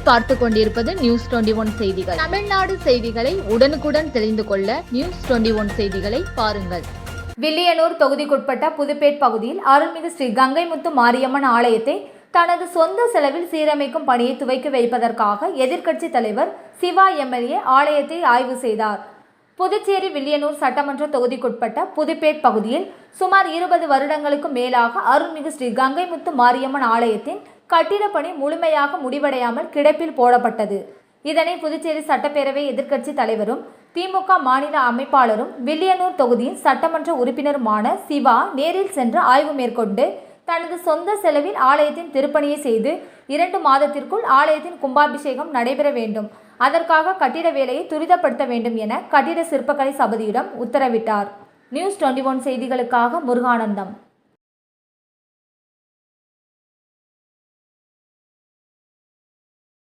நீங்கள் பார்த்து கொண்டிருப்பது நியூஸ் 21 செய்திகள். தமிழ்நாடு செய்திகளை உடனுக்குடன் தெரிந்து கொள்ள நியூஸ் 21 செய்திகளை பாருங்கள். வில்லியனூர் தொகுதிக்குட்பட்ட புதுப்பேட் பகுதியில் அருள்மிகு ஸ்ரீ கங்கைமுத்து மாரியம்மன் ஆலயத்தை தனது சொந்த செலவில் சீரமைக்கும் பணியை துவக்கி வைப்பதற்காக எதிர்க்கட்சி தலைவர் சிவா எம்எல்ஏ ஆலயத்தை ஆய்வு செய்தார். புதுச்சேரி வில்லியனூர் சட்டமன்ற தொகுதிக்குட்பட்ட புதுப்பேட் பகுதியில் சுமார் 20 வருடங்களுக்கு மேலாக அருள்மிகு ஸ்ரீ கங்கைமுத்து மாரியம்மன் ஆலயத்தின் கட்டிடப் பணி முழுமையாக முடிவடையாமல் கிடப்பில் போடப்பட்டது. இதனை புதுச்சேரி சட்டப்பேரவை எதிர்க்கட்சி தலைவரும் திமுக மாநில அமைப்பாளரும் வில்லியனூர் தொகுதியின் சட்டமன்ற உறுப்பினருமான சிவா நேரில் சென்று ஆய்வு மேற்கொண்டு தனது சொந்த செலவில் ஆலயத்தின் திருப்பணியை செய்து 2 மாதத்திற்குள் ஆலயத்தின் கும்பாபிஷேகம் நடைபெற வேண்டும், அதற்காக கட்டிட வேலையை துரிதப்படுத்த வேண்டும் என கட்டிட சிற்பக்கலை சபதியிடம் உத்தரவிட்டார். நியூஸ் 21 செய்திகளுக்காக முருகானந்தம்.